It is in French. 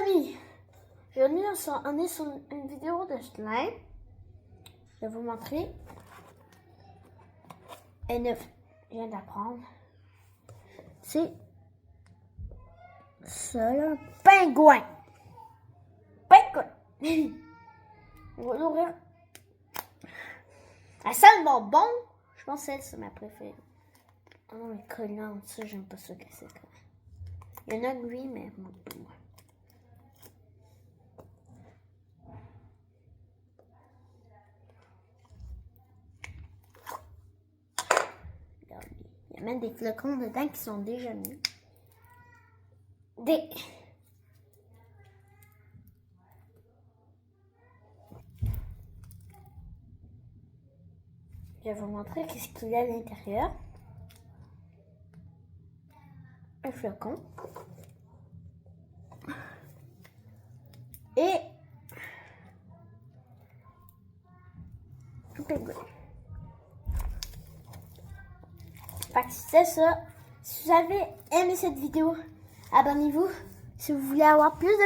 les amis, on est sur une vidéo de slime. Je vais vous montrer. Et neuf, je viens d'apprendre. C'est ça là, pingouin. Pingouin. On va l'ouvrir. Elle sent le bonbon. Je pense que c'est ma préférée. Oh non, les collants, ça, j'aime pas ça que c'est. Il y en a lui, mais moi, pas moi. Regardez. Il y a même des flocons dedans qui sont déjà mis. Je vais vous montrer ce qu'il y a à l'intérieur. Un flocon. Et un pingouin. Fait que c'est ça. Si vous avez aimé cette vidéo, abonnez-vous. Si vous voulez avoir plus de